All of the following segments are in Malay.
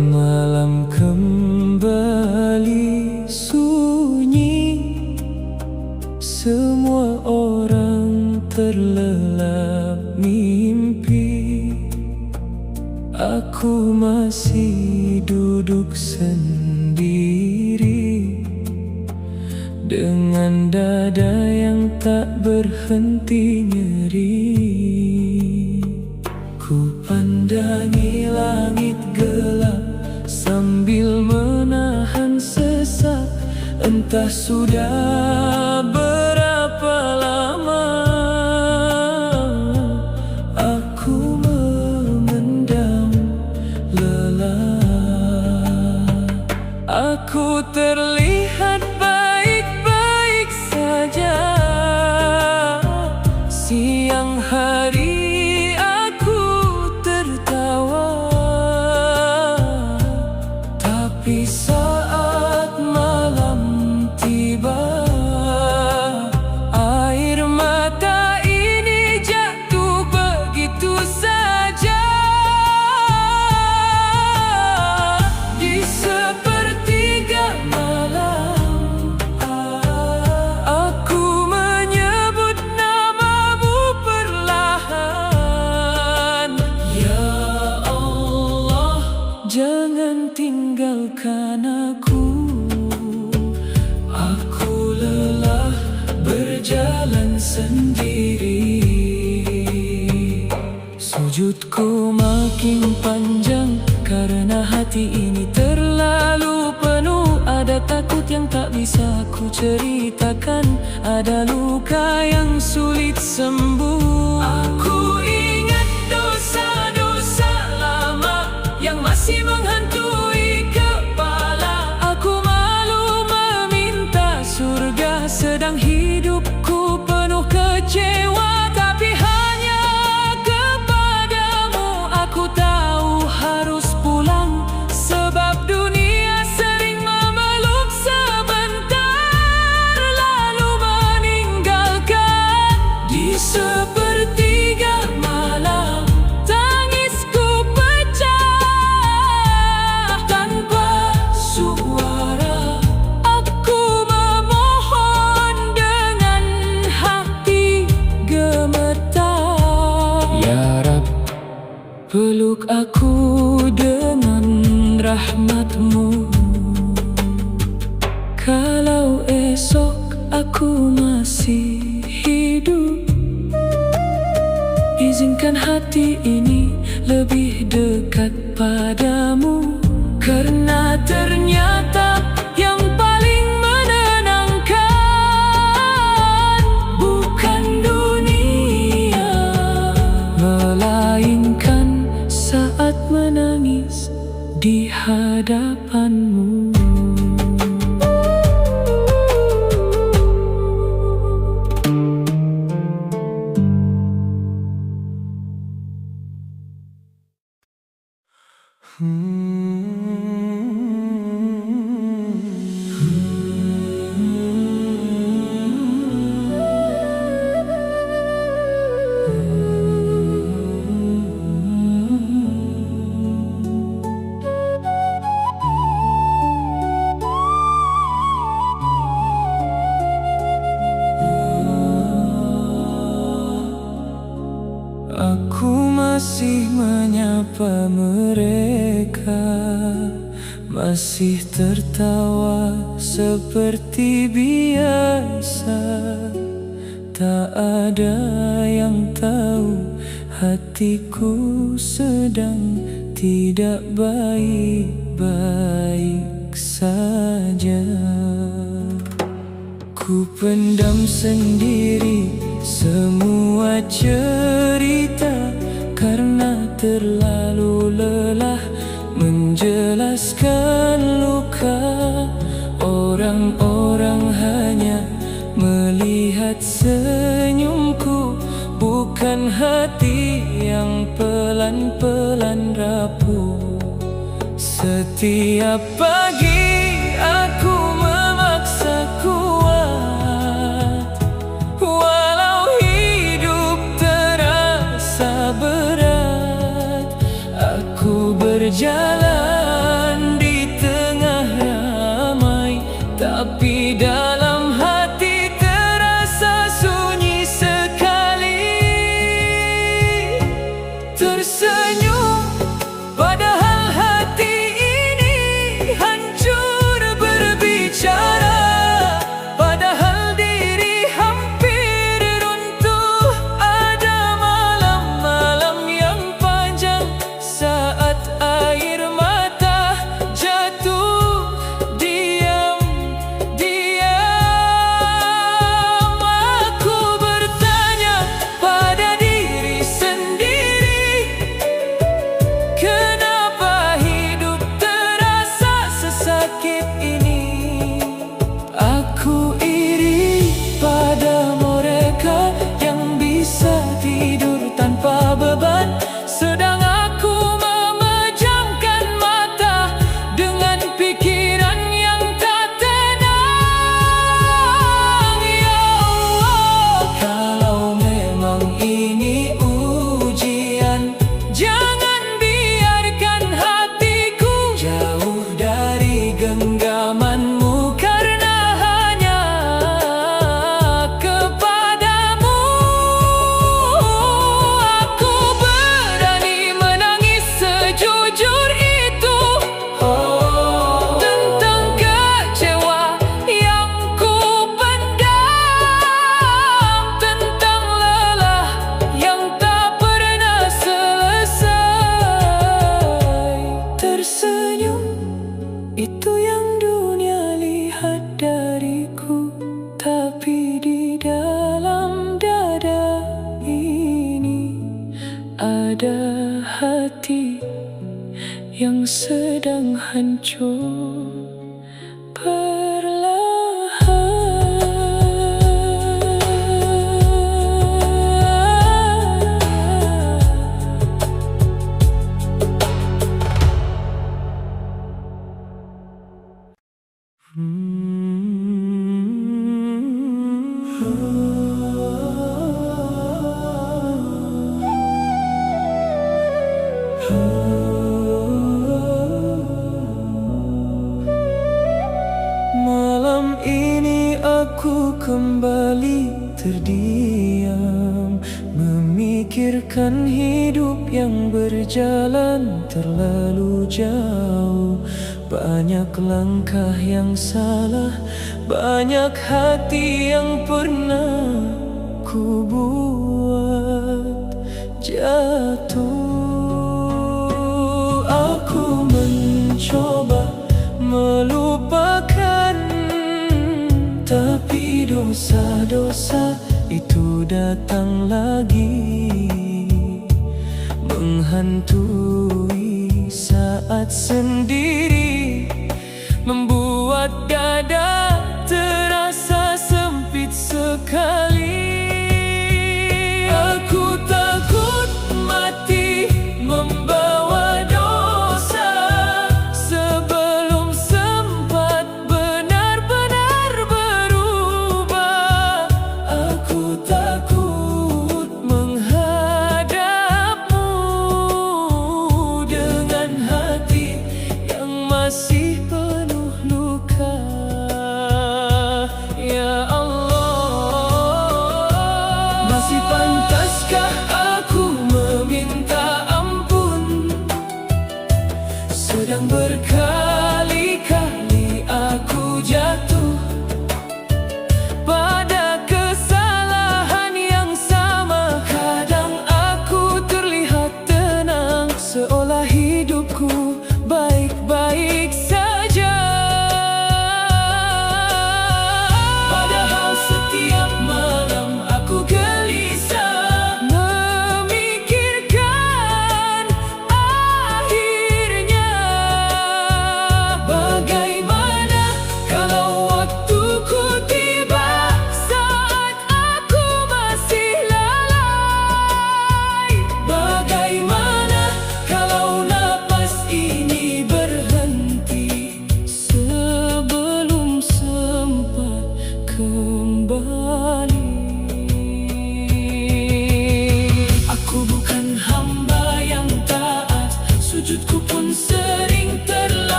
Malam kembali sunyi, semua orang terlelap mimpi. Aku masih duduk sendiri dengan dada yang tak berhenti nyeri. Ku pandangi langit gelap sambil menahan sesak. Entah sudah berapa lama aku memendam lelah. Aku terlihat baik-baik saja, siang hari tapi saat malam tiba, air mata ini jatuh begitu saja. Di sepertiga malam, aku menyebut namamu perlahan. Ya Allah, jangan tinggalkan aku. Aku lelah berjalan sendiri. Sujudku makin panjang karena hati ini terlalu penuh. Ada takut yang tak bisa ku ceritakan, ada luka yang sulit sembuh. Aku ingat dosa-dosa lama yang masih menghantui kepala. Aku malu meminta surga, sedang hidupku penuh kecewa. Tapi hanya kepadamu aku tahu harus pulang, sebab dunia sering memeluk sebentar lalu meninggalkan. Di sepertiga malam tangisku pecah tanpa suara. Aku memohon dengan hati gemetar. Ya Rab, peluk aku dengan rahmat-Mu. Kalau esok aku masih hidup, izinkan hati ini lebih dekat padamu. Karena ternyata yang paling menenangkan bukan dunia, melainkan saat menangis di hadapan-Mu. Aku masih menyapa mereka, masih tertawa seperti biasa. Tak ada yang tahu hatiku sedang tidak baik-baik saja. Ku pendam sendiri semua cerita terlalu lelah menjelaskan luka. Orang-orang hanya melihat senyumku, bukan hati yang pelan-pelan rapuh. Setiap pagi aku memaksa kuat, walau hidup terasa berat. Aku berjalan di tengah ramai, tapi dalam hati terasa sunyi sekali. Tersenyum padahal hati ini hancur berbicara, padahal diri hampir runtuh. Ada malam-malam yang panjang saat air mata jatuh diam. Aku bertanya pada diri sendiri, kenapa hidup terasa sesakit ini? Aku iri pada mereka yang bisa tidur tanpa beban, sedang aku memejamkan mata dengan pikiran yang tak tenang. Ya Allah, kalau memang ini ujian, jangan biarkan hatiku jauh dari genggamanmu, karena hanya kepadamu aku berani menangis sejujur itu. Tentang kecewa yang ku pendam, tentang lelah yang tak pernah selesai. Tersenyum, itu yang dunia lihat dariku, tapi di dalam dada ini ada hati yang sedang hancur Malam ini aku kembali terdiam, memikirkan hidup yang berjalan terlalu jauh. Banyak langkah yang salah, banyak hati yang pernah ku buat jatuh. Aku mencoba melupakan, tapi dosa-dosa itu datang lagi, menghantui saat sendiri, membuat dada terasa sempit sekali. Aku takut mati membawa dosa sebelum sempat benar-benar berubah. Aku takut menghadapmu dengan hati yang masih penuh luka. Ya Allah, masih pantaskah aku meminta ampun? Sedang berkali-kali aku jatuh pada kesalahan yang sama. Kadang aku terlihat tenang, seolah hidupku baik-baik saja. Padahal setiap malam aku gelisah memikirkan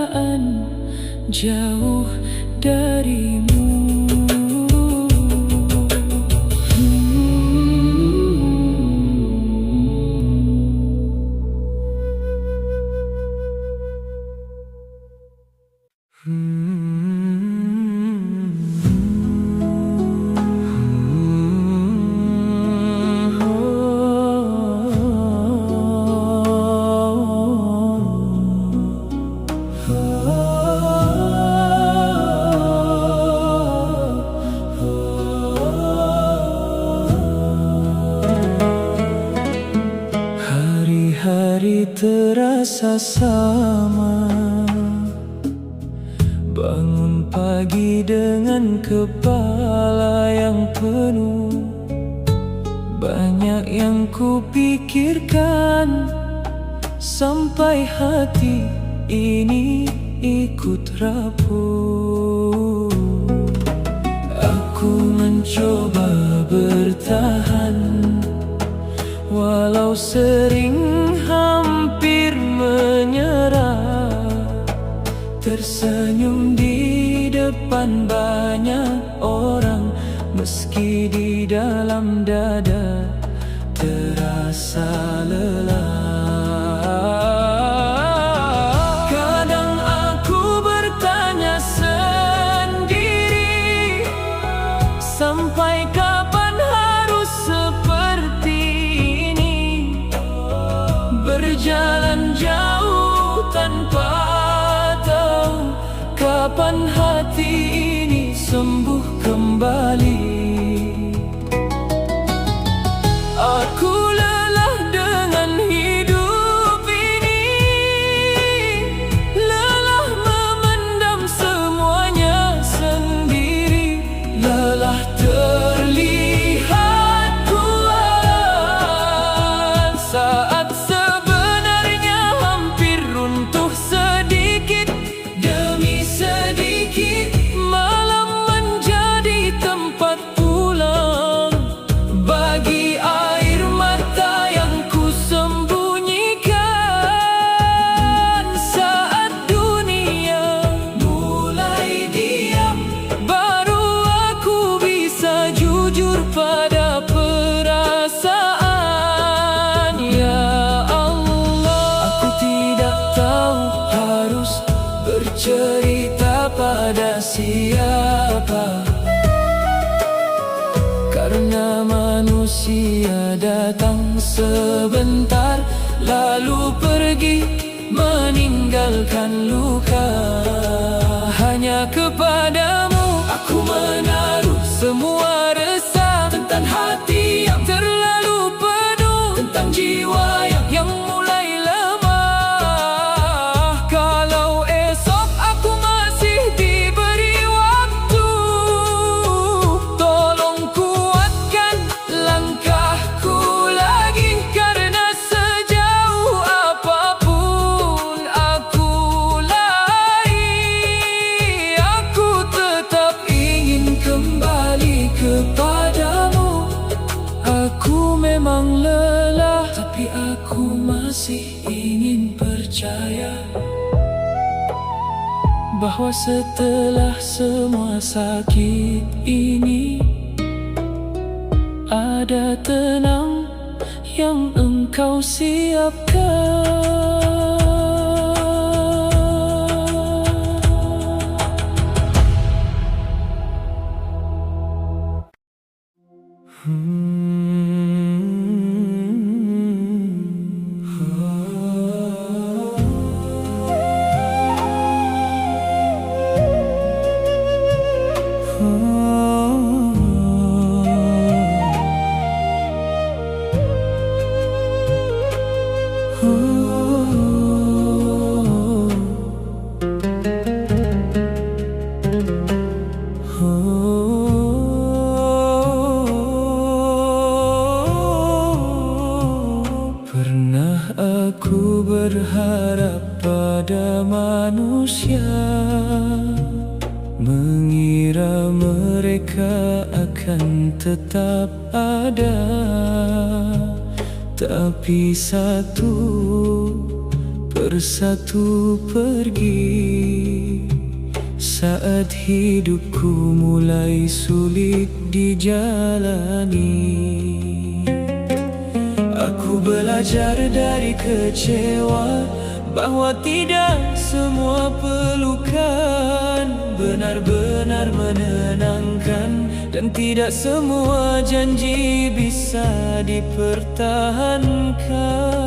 keadaan jauh darimu. Hari-hari terasa sama, bangun pagi dengan kepala yang penuh. Banyak yang kupikirkan, sampai hati ini ikut rapuh. Aku mencoba bertahan, walau sering hampir menyerah. Tersenyum di depan banyak orang, meski di dalam dada terasa lelah. Kadang aku bertanya sendiri, sampai kapan harus seperti ini? Berjalan jauh tanpa tahu kapan hati ini sembuh kembali. Aku lelah dengan hidup ini, lelah memendam semuanya sendiri, lelah terlihat kuat saat sebenarnya hampir runtuh sedikit demi sedikit. Malam menjadi tempat pulang bagi air mata yang ku sembunyikan. Saat dunia mulai diam, baru aku bisa jujur pada perasaan. Ya Allah, aku tidak tahu harus bercerita pada siapa, karena manusia datang sebentar lalu pergi meninggalkan luka. Hanya kepadamu aku menaruh semua resah, tentang hati yang terlalu penuh, tentang jiwa yang mulai lemah. Kalau esok aku masih diberi waktu, tolong kuatkan langkahku lagi, karena sejauh apapun aku lari, aku tetap ingin kembali kepadamu. Aku memang lelah, tapi aku masih ingin percaya bahwa setelah semua sakit ini ada tenang yang engkau siapkan. Pernah aku berharap pada manusia, mengira mereka akan tetap ada. Tapi satu bersatu pergi. Saat hidupku mulai sulit dijalani, aku belajar dari kecewa bahwa tidak semua pelukan benar-benar menenangkan, dan tidak semua janji bisa dipertahankan.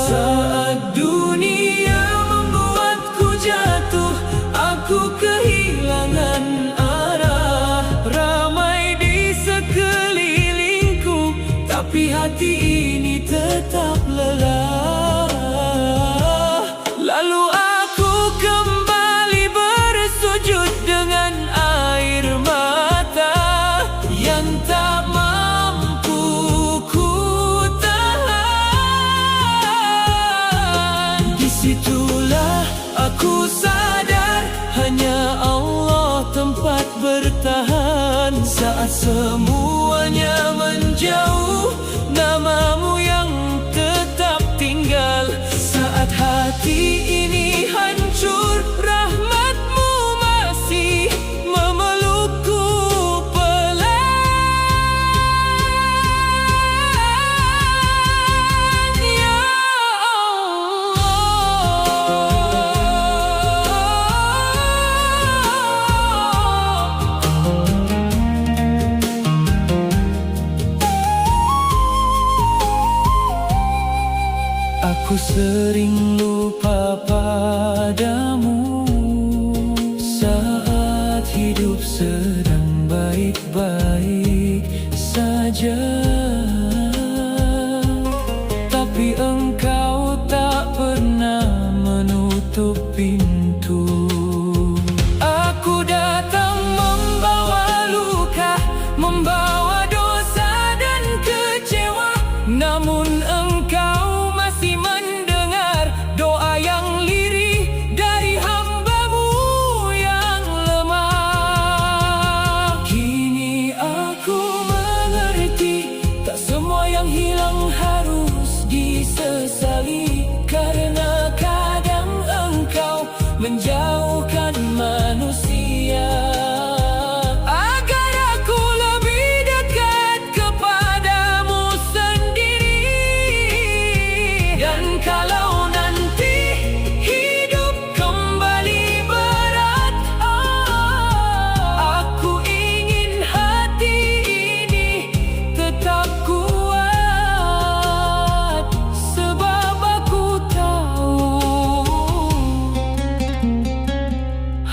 Saat dunia membuatku jatuh, aku kehilangan arah. Ramai di sekelilingku, tapi hati ini tetap lelah. Lalu aku kembali bersujud dengan air mata yang tak mampu ku tahan. Disitulah aku sadar hanya Allah tempat bertahan. Saat semuanya menjauh, namamu yang tetap tinggal. Saat hati ini hancur, rahmatmu masih memelukku pelan. Ya aku sering lupa padamu saat hidup sedang baik-baik saja, tapi engkau tak pernah menutup pintu. Aku datang membawa luka, membawa dosa dan kecewa, namun engkau masih mendengar doa yang lirih dari hamba-Mu yang lemah. Kini aku mengerti, tak semua yang hilang harus disesali, karena kadang engkau menjauhkan manusia agar aku lebih dekat kepadamu sendiri. Dan kalau nanti hidup kembali berat, aku ingin hati ini tetap kuat, sebab aku tahu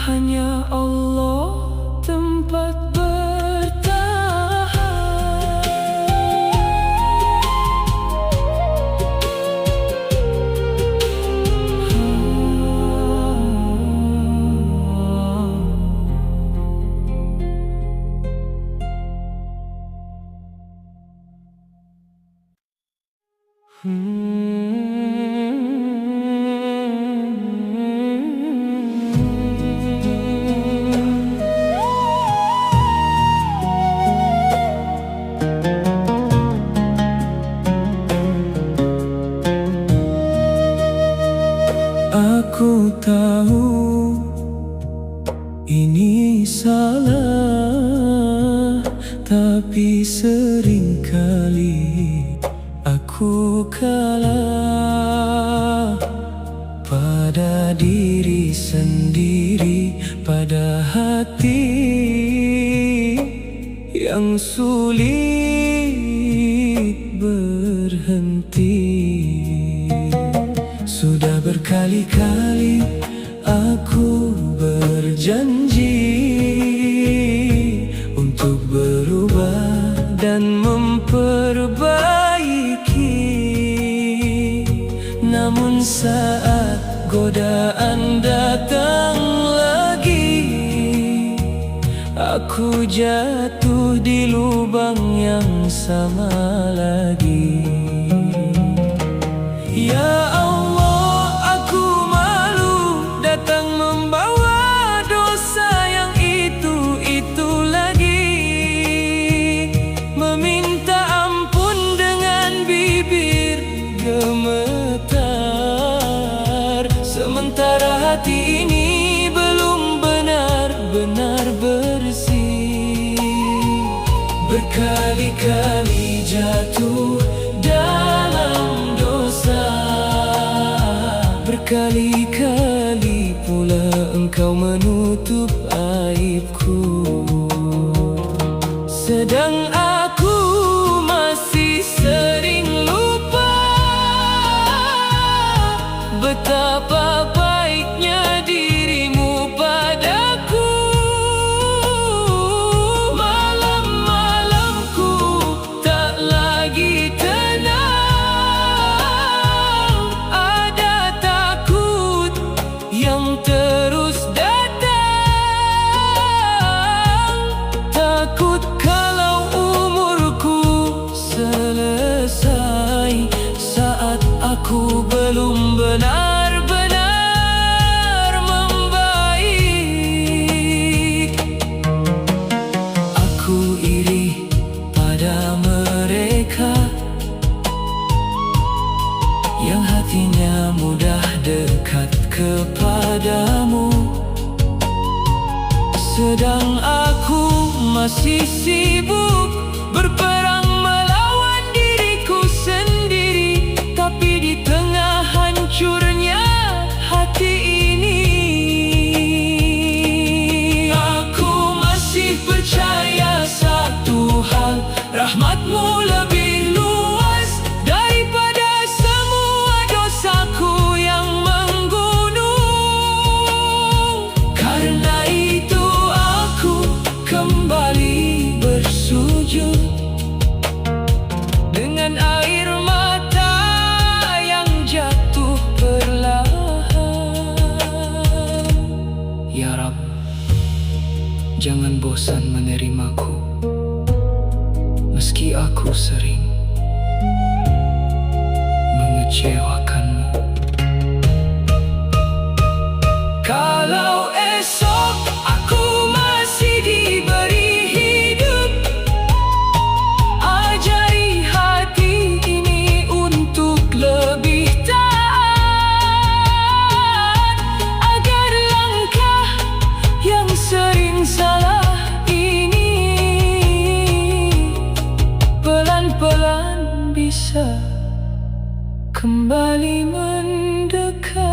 hanya Allah tempat Aku tahu ini salah, tapi seringkali aku kalah pada diri sendiri, pada hati yang sulit berhenti. Sudah berkali-kali aku berjanji untuk berubah dan memperbaiki, namun saat godaan datang lagi, aku jatuh di lubang yang sama lagi. Ya Allah, aku malu datang membawa dosa yang itu lagi, meminta ampun dengan bibir gemetar. berkali-kali jatuh dalam dosa, berkali-kali pula engkau menutup aibku. Sedang aku masih sering lupa betapa baiknya dirimu padaku. Malam-malamku tak lagi tenang, ada takut yang terus datang. Takut kalau umurku selesai saat aku belum benar-benar membaik. Aku iri pada mereka yang hatinya mudah dekat kepadamu, sedang aku masih sibuk berperang melawan diriku sendiri. Tapi di tengah hancurnya hati ini, aku masih percaya satu hal: rahmat-Mu lebih luas daripada semua dosaku yang menggunung. Karena itu aku kembali bersujud dengan air mata yang jatuh perlahan. Ya Rab, jangan bosan menerimaku meski aku sering mengecewakanmu. Kalau esok aku masih diberi hidup, ajari hati ini untuk lebih taat, agar langkah yang sering salah ini pelan-pelan bisa kembali mendekat.